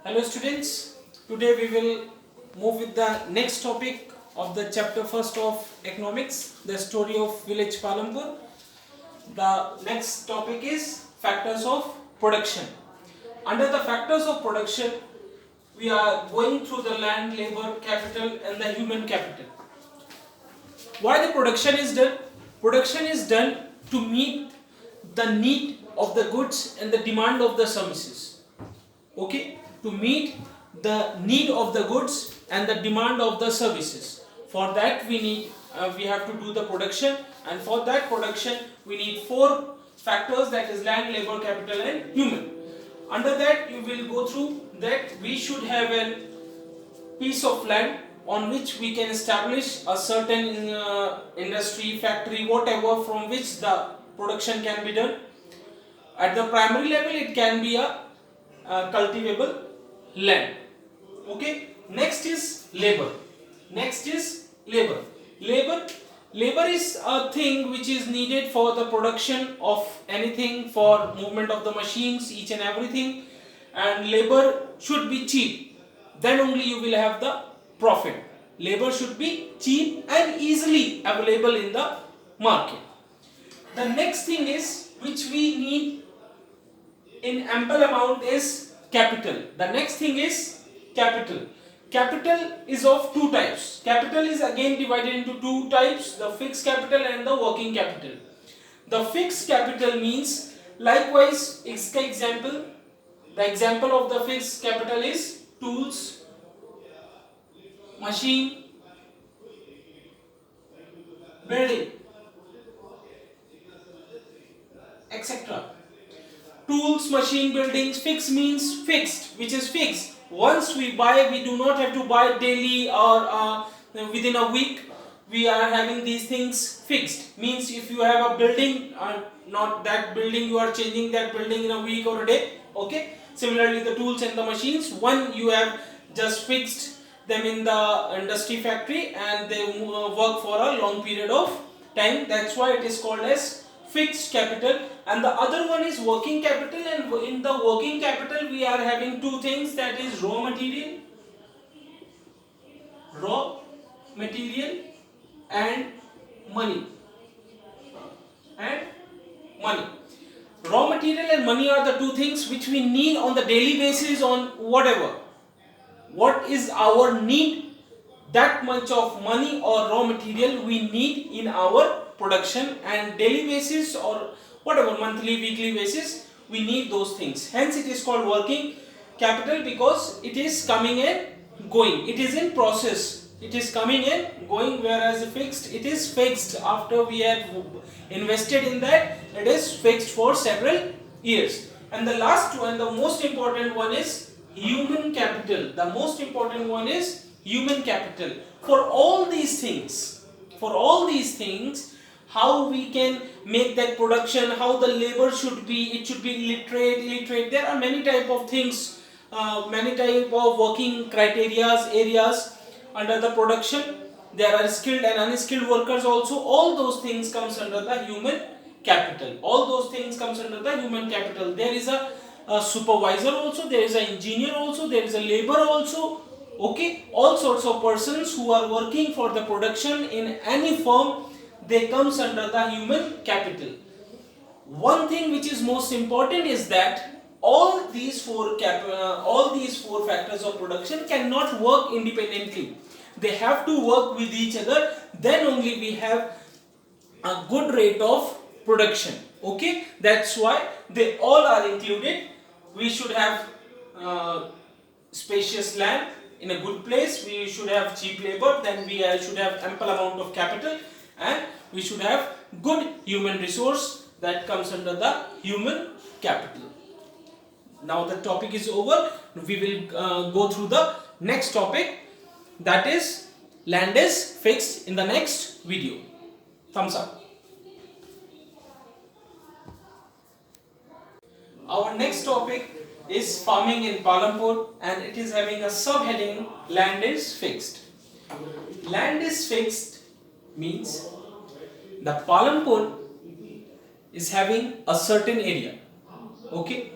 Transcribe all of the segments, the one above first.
Hello students, today we will move with the next topic of the chapter first of economics, the story of village Palampur. The next topic is factors of production. Under the factors of production, we are going through the land, labor, capital and the human capital. Why the production is done? Production is done to meet the need of the goods and the demand of the services. Okay, to meet the need of the goods and the demand of the services. For that we have to do the production, and for that production we need four factors, that is land, labor, capital and human. Under that you will go through that we should have a piece of land on which we can establish a certain industry, factory, whatever, from which the production can be done. At the primary level it can be a cultivable land. Okay, next is labor. Labor is a thing which is needed for the production of anything, for movement of the machines, each and everything, and labor should be cheap, then only you will have the profit. Labor should be cheap and easily available in the market. The next thing is which we need in ample amount is capital. The next thing is capital. Capital is of two types. Capital is again divided into two types, the fixed capital and the working capital. The fixed capital means, likewise, example, the example of the fixed capital is tools, machine, building, etc. Tools, machine, buildings. Fixed means fixed, which is fixed. Once we buy, we do not have to buy daily or within a week. We are having these things fixed. Means if you have a building, not that building, you are changing that building in a week or a day. Okay. Similarly, the tools and the machines, one you have just fixed them in the industry factory and they work for a long period of time. That's why it is called as fixed capital. And the other one is working capital, and in the working capital we are having two things, that is raw material and money. Raw material and money are the two things which we need on the daily basis, on whatever. What is our need, that much of money or raw material we need in our production, and daily basis or whatever, monthly, weekly basis, we need those things. Hence it is called working capital, because it is coming and going, it is in process, it is coming and going, whereas fixed, it is fixed after we have invested in that, it is fixed for several years. And the last one, the most important one, is human capital. The most important one is human capital. For all these things, how we can make that production, how the labor should be, it should be illiterate. There are many type of things, many type of working criterias, areas under the production. There are skilled and unskilled workers also. All those things comes under the human capital. There is a supervisor also, there is an engineer also, there is a laborer also. Okay, all sorts of persons who are working for the production in any firm, they comes under the human capital. One thing which is most important is that all these four factors of production cannot work independently. They have to work with each other, then only we have a good rate of production. Okay, that's why they all are included. We should have spacious land in a good place, we should have cheap labor, then we should have ample amount of capital, and we should have good human resource, that comes under the human capital. Now the topic is over. We will go through the next topic, that is land is fixed, in the next video. Thumbs up. Our next topic is farming in Palampur, and it is having a subheading, land is fixed. Land is fixed means the Palampur is having a certain area, okay,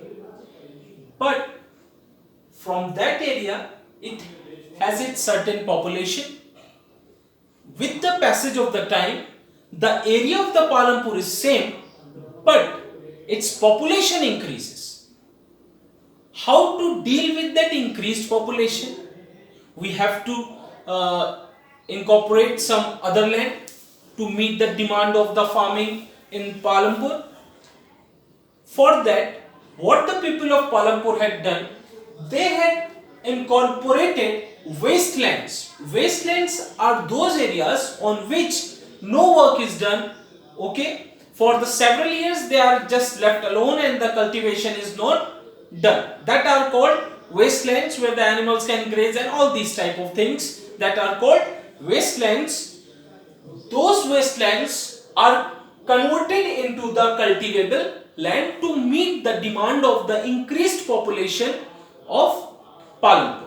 but from that area it has its certain population. With the passage of the time, the area of the Palampur is same, but its population increases. How to deal with that increased population? We have to incorporate some other land to meet the demand of the farming in Palampur. For that, what the people of Palampur had done, they had incorporated wastelands. Wastelands are those areas on which no work is done, okay? For the several years they are just left alone and the cultivation is not done. That are called wastelands, where the animals can graze and all these type of things, that are called wastelands. Those wastelands are converted into the cultivable land to meet the demand of the increased population of Palampur.